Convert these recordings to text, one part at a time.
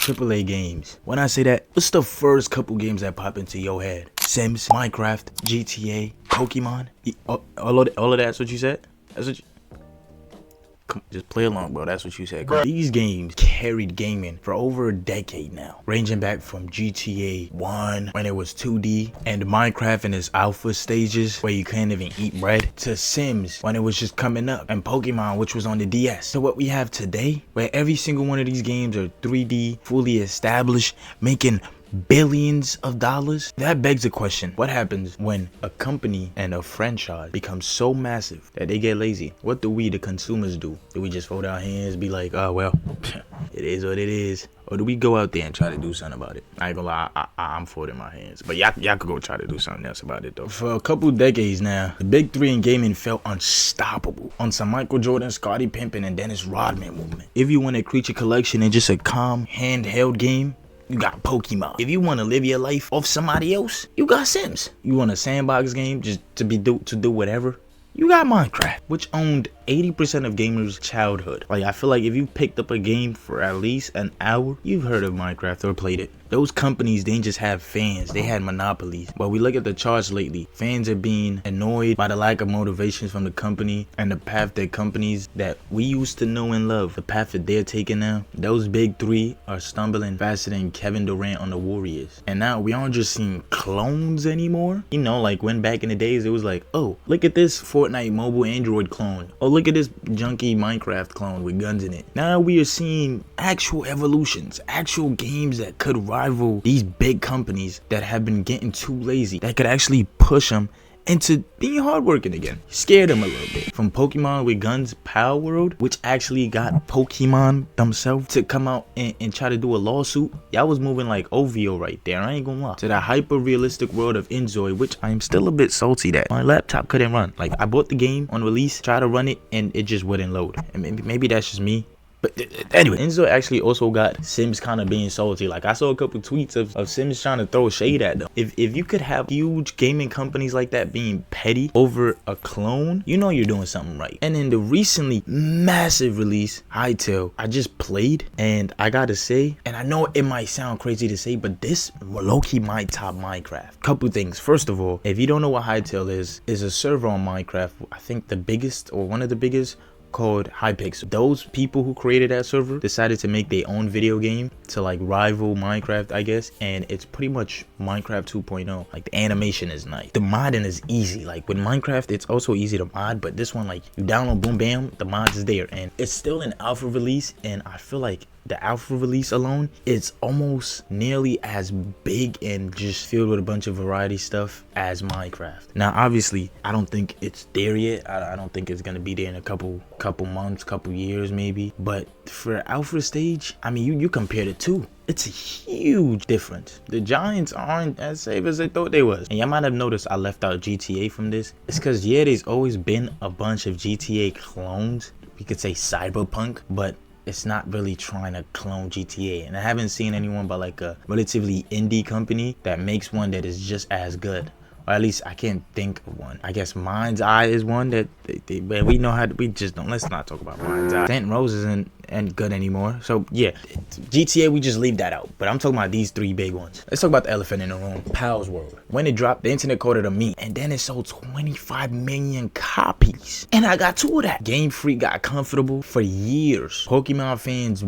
AAA games. When I say that, what's the first couple games that pop into your head? Sims, Minecraft, GTA, Pokemon? All of that's what you said? That's what you... Come, just play along, bro. That's what you said. These games carried gaming for over a decade now, ranging back from GTA 1 when it was 2D, and Minecraft in its alpha stages where you can't even eat bread, to Sims when it was just coming up, and Pokemon, which was on the DS. So what we have today, where every single one of these games are 3D, fully established, making billions of dollars. That begs the question, what happens when a company and a franchise becomes so massive that they get lazy? What do we, the consumers, do? Do we just fold our hands, be like, oh well, it is what it is? Or do we go out there and try to do something about it? I ain't gonna lie, I'm folding my hands. But y'all could go try to do something else about it though. For a couple decades now, the big three in gaming felt unstoppable. On some Michael Jordan, Scottie Pippen, and Dennis Rodman movement. If you want a creature collection and just a calm, handheld game, you got Pokemon. If you want to live your life off somebody else, you got Sims. You want a sandbox game just to do whatever, you got Minecraft, which owned 80% of gamers' childhood. Like, I feel like if you picked up a game for at least an hour, you've heard of Minecraft or played it. Those companies didn't just have fans, they had monopolies. But we look at the charts lately, fans are being annoyed by the lack of motivations from the company and the path that companies that we used to know and love, the path that they're taking now. Those big three are stumbling faster than Kevin Durant on the Warriors. And now we aren't just seeing clones anymore. You know, like when back in the days it was like, oh, look at this Fortnite mobile Android clone. Oh, look at this junky Minecraft clone with guns in it. Now we are seeing actual evolutions, actual games that could rival these big companies that have been getting too lazy, that could actually push them into being hardworking again. Scared them a little bit. From Pokemon with Guns Palworld, which actually got Pokemon themselves to come out and try to do a lawsuit. Y'all was moving like OVO right there, I ain't gonna lie. To the hyper realistic world of inZOI, which I'm still a bit salty that my laptop couldn't run. Like, I bought the game on release, tried to run it, and it just wouldn't load. And maybe that's just me. But anyway, inZOI actually also got Sims kind of being salty. Like, I saw a couple tweets of Sims trying to throw shade at them. If you could have huge gaming companies like that being petty over a clone, you know you're doing something right. And in the recently massive release, Hytale, I just played, and I gotta say, and I know it might sound crazy to say, but this low-key might top Minecraft. Couple things. First of all, if you don't know what Hytale is a server on Minecraft, I think the biggest or one of the biggest, called Hypixel. Those people who created that server decided to make their own video game to like rival Minecraft, I guess, and it's pretty much Minecraft 2.0. Like, the animation is nice, the modding is easy. Like with Minecraft, it's also easy to mod, but this one, like, you download, boom bam, the mods is there. And it's still an alpha release, and I feel like the alpha release alone, it's almost nearly as big and just filled with a bunch of variety stuff as Minecraft. Now obviously I don't think it's there yet. I don't think it's gonna be there in a couple months, couple years maybe. But for alpha stage, I mean, you compare the two, it's a huge difference. The giants aren't as safe as they thought they was. And y'all might have noticed I left out GTA from this. It's because, yeah, there's always been a bunch of GTA clones. We could say cyberpunk, but it's not really trying to clone GTA. And I haven't seen anyone but like a relatively indie company that makes one that is just as good. Or at least I can't think of one. I guess inZOI is one that but we know how to, we just don't, let's not talk about inZOI. St. Rose isn't good anymore. So yeah, GTA, we just leave that out. But I'm talking about these three big ones. Let's talk about the elephant in the room, Palworld. When it dropped, the internet called it a meme, and then it sold 25 million copies. And I got two of that. Game Freak got comfortable for years. Pokemon fans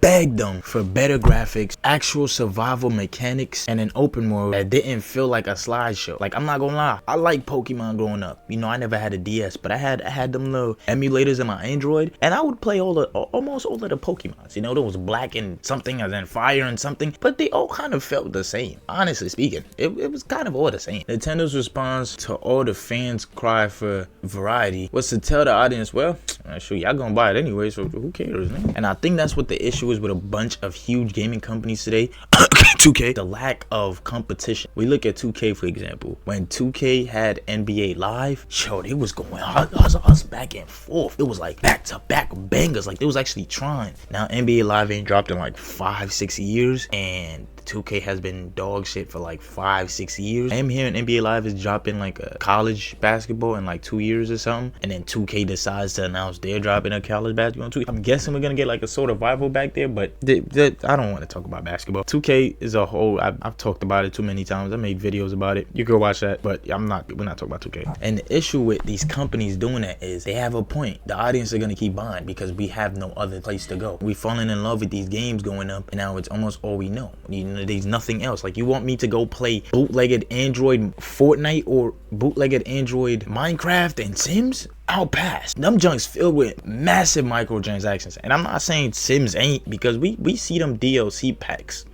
begged them for better graphics, actual survival mechanics, and an open world that didn't feel like a slideshow. Like, I'm not gonna lie, I like Pokemon growing up. You know, I never had a DS, but I had them little emulators in my Android, and I would play almost all of the Pokemons. You know, there was black and something, and then fire and something, but they all kind of felt the same. Honestly speaking, it was kind of all the same. Nintendo's response to all the fans' cry for variety was to tell the audience, well, sure, y'all gonna buy it anyway, so who cares, man? And I think that's what the issue is with a bunch of huge gaming companies today. 2K, the lack of competition. We look at 2K, for example. When 2K had NBA Live, yo, it was going us back and forth. It was like back-to-back bangers. Like, they was actually trying. Now NBA Live ain't dropped in like 5-6 years, and 2K has been dog shit for like 5-6 years. I am hearing NBA Live is dropping like a college basketball in like 2 years or something, and then 2K decides to announce they're dropping a college basketball too. I'm guessing we're gonna get like a sort of rival back there. there, but I don't want to talk about basketball. 2K is a whole, I've talked about it too many times. I made videos about it. You can watch that, but we're not talking about 2K. And the issue with these companies doing that is they have a point. The audience are going to keep buying because we have no other place to go. We falling in love with these games going up, and now it's almost all we know. You know, there's nothing else. Like, you want me to go play bootlegged Android Fortnite or bootlegged Android Minecraft and Sims? I'll pass. Them junks filled with massive microtransactions. And I'm not saying Sims ain't, because we see them DLC packs.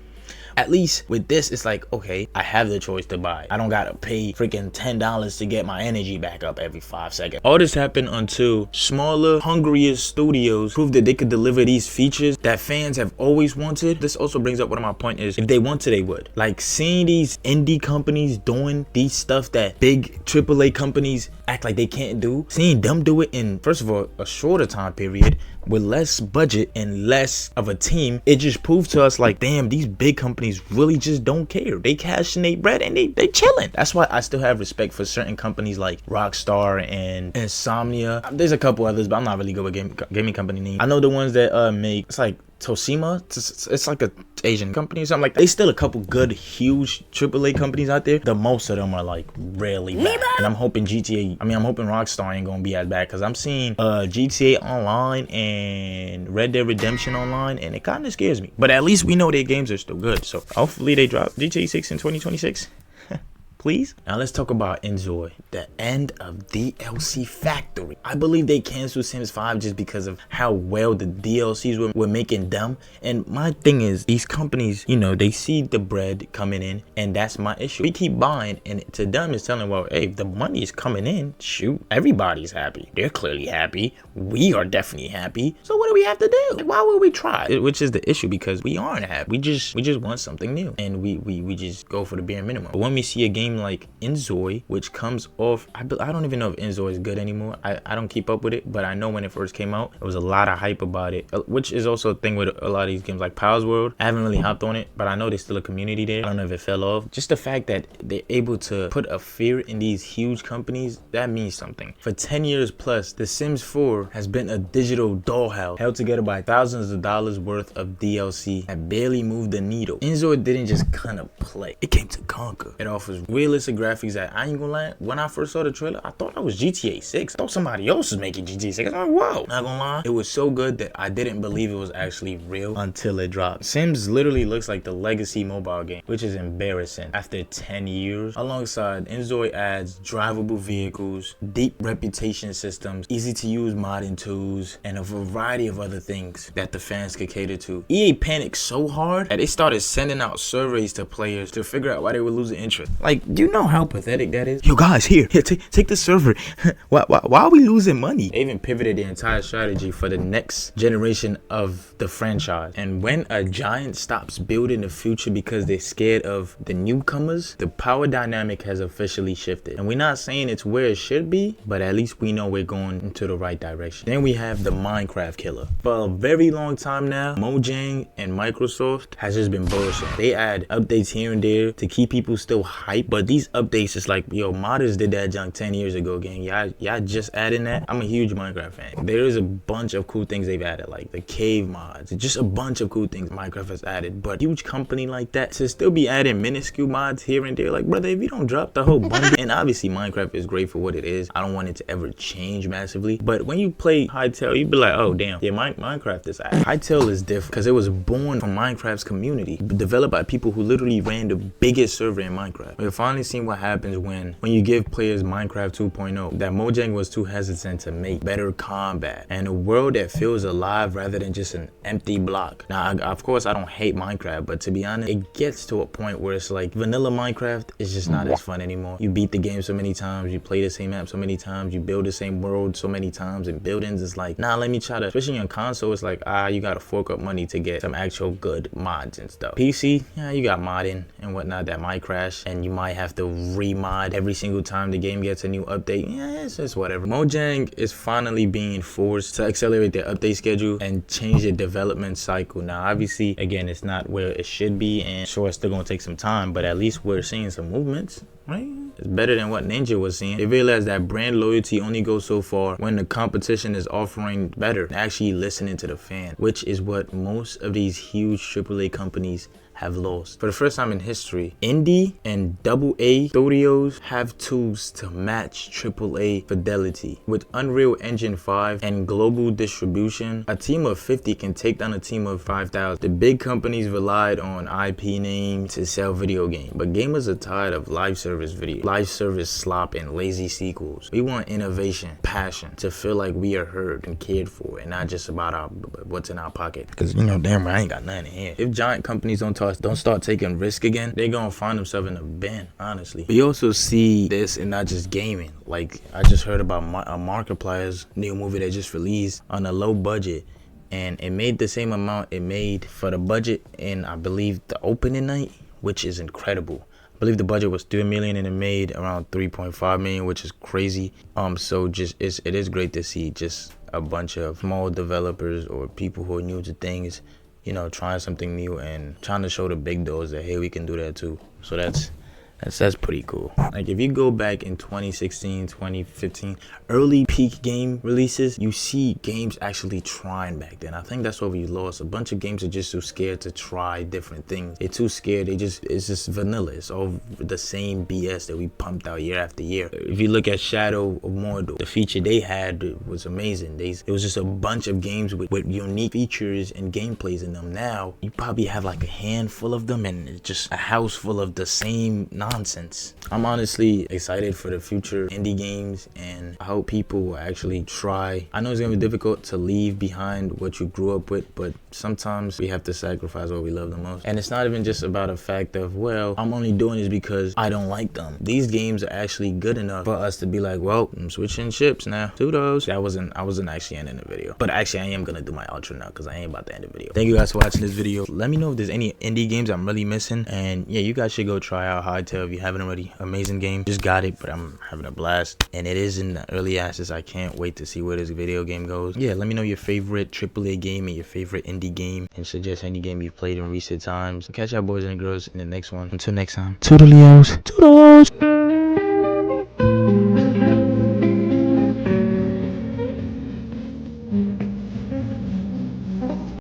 At least with this, it's like, okay, I have the choice to buy. I don't gotta pay freaking $10 to get my energy back up every 5 seconds. All this happened until smaller, hungrier studios proved that they could deliver these features that fans have always wanted. This also brings up one of my points is, if they wanted, they would. Like, seeing these indie companies doing these stuff that big AAA companies act like they can't do, seeing them do it in, first of all, a shorter time period, with less budget and less of a team, it just proved to us like, damn, these big companies really just don't care. They cashing their bread and they chilling. That's why I still have respect for certain companies like Rockstar and Insomnia. There's a couple others, but I'm not really good with gaming company names. I know the ones that make, it's like Tosima, it's like a Asian company or something like that. There's still a couple good, huge AAA companies out there. The most of them are like really bad. And I'm hoping I'm hoping Rockstar ain't gonna be as bad, because I'm seeing GTA Online and Red Dead Redemption Online, and it kind of scares me. But at least we know their games are still good. So hopefully they drop GTA 6 in 2026. Please. Now let's talk about inZOI, the end of DLC Factory. I believe they canceled Sims 5 just because of how well the DLCs were making them. And my thing is, these companies, you know, they see the bread coming in, and that's my issue. We keep buying, and to them it's telling, well, hey, the money is coming in, shoot, everybody's happy. They're clearly happy. We are definitely happy. So what do we have to do? Like, why would we try? Which is the issue, because we aren't happy. We just want something new, and we just go for the bare minimum. But when we see a game like inZOI, which comes off, I don't even know if inZOI is good anymore. I don't keep up with it, but I know when it first came out, there was a lot of hype about it, which is also a thing with a lot of these games like Palworld. I haven't really hopped on it, but I know there's still a community there. I don't know if it fell off. Just the fact that they're able to put a fear in these huge companies, that means something. For 10 years plus, The Sims 4 has been a digital dollhouse held together by thousands of dollars worth of DLC that barely moved the needle. inZOI didn't just kind of play, it came to conquer. It offers realistic graphics that, I ain't gonna lie, when I first saw the trailer, I thought that was GTA 6. I thought somebody else was making GTA 6. I was like, whoa. Not gonna lie, it was so good that I didn't believe it was actually real until it dropped. Sims literally looks like the legacy mobile game, which is embarrassing after 10 years. Alongside, inZOI adds drivable vehicles, deep reputation systems, easy to use modding tools, and a variety of other things that the fans could cater to. EA panicked so hard that they started sending out surveys to players to figure out why they were losing interest. Like, do you know how pathetic that is? Yo guys, here take the server. why are we losing money? They even pivoted the entire strategy for the next generation of the franchise. And when a giant stops building the future because they're scared of the newcomers, the power dynamic has officially shifted. And we're not saying it's where it should be, but at least we know we're going into the right direction. Then we have the Minecraft killer. For a very long time now, Mojang and Microsoft has just been bullshit. They add updates here and there to keep people still hyped, but these updates is like, yo, modders did that junk 10 years ago, gang. Y'all just adding that? I'm a huge Minecraft fan. There is a bunch of cool things they've added, like the cave mods, just a bunch of cool things Minecraft has added. But huge company like that to still be adding minuscule mods here and there, like, brother, if you don't drop the whole bundle, and obviously Minecraft is great for what it is, I don't want it to ever change massively, but when you play Hytale, you'd be like, oh damn, yeah, Minecraft is added. Hytale is different because it was born from Minecraft's community, developed by people who literally ran the biggest server in Minecraft. We're finally seeing what happens when you give players Minecraft 2.0 that Mojang was too hesitant to make better combat and a world that feels alive rather than just an empty block. Now, of course, I don't hate Minecraft, but to be honest, it gets to a point where it's like vanilla Minecraft is just not as fun anymore. You beat the game so many times, you play the same map so many times, you build the same world so many times, and buildings is like, nah, let me try to, especially on console, it's like, you gotta fork up money to get some actual good mods and stuff. PC, yeah, you got modding and whatnot that might crash, and you might have to remod every single time the game gets a new update. Yeah, it's just whatever. Mojang is finally being forced to accelerate their update schedule and change their development cycle. Now, obviously, again, it's not where it should be, and sure, it's still gonna take some time, but at least we're seeing some movements, right? It's better than what Ninja was seeing. They realized that brand loyalty only goes so far when the competition is offering better, actually listening to the fan, which is what most of these huge AAA companies have lost. For the first time in history, indie and AA studios have tools to match AAA fidelity. With Unreal Engine 5 and global distribution, a team of 50 can take down a team of 5,000. The big companies relied on IP names to sell video games, but gamers are tired of live service slop and lazy sequels. We want innovation, passion, to feel like we are heard and cared for, and not just about what's in our pocket. Because, you know, damn right, I ain't got nothing in here. If giant companies don't start taking risk again, they're gonna find themselves in a bin, honestly. We also see this in not just gaming. Like, I just heard about Markiplier's new movie that just released on a low budget, and it made the same amount it made for the budget in, I believe, the opening night, which is incredible. I believe the budget was $3 million and it made around $3.5 million, which is crazy. So just it is great to see just a bunch of small developers or people who are new to things, you know, trying something new and trying to show the big dogs that, hey, we can do that too. So that's pretty cool. Like, if you go back in 2016, 2015, early peak game releases, you see games actually trying back then. I think that's what we lost. A bunch of games are just too scared to try different things. They're too scared. It's just vanilla. It's all the same BS that we pumped out year after year. If you look at Shadow of Mordor, the feature they had was amazing. It was just a bunch of games with unique features and gameplays in them. Now, you probably have like a handful of them and it's just a house full of the same nonsense. I'm honestly excited for the future indie games, and I hope people will actually try. I know it's gonna be difficult to leave behind what you grew up with, but sometimes we have to sacrifice what we love the most. And it's not even just about a fact of, well, I'm only doing this because I don't like them. These games are actually good enough for us to be like, well, I'm switching ships now. Toodles. I wasn't actually ending the video, but actually I am gonna do my outro now because I ain't about to end the video. Thank you guys for watching this video. Let me know if there's any indie games I'm really missing, and yeah, you guys should go try out Hytale if you haven't already. Amazing game. Just got it, but I'm having a blast, and it is in the early access. I can't wait to see where this video game goes. Yeah, let me know your favorite AAA game and your favorite indie game, and suggest any game you've played in recent times. Catch y'all boys and girls in the next one. Until next time, toodles.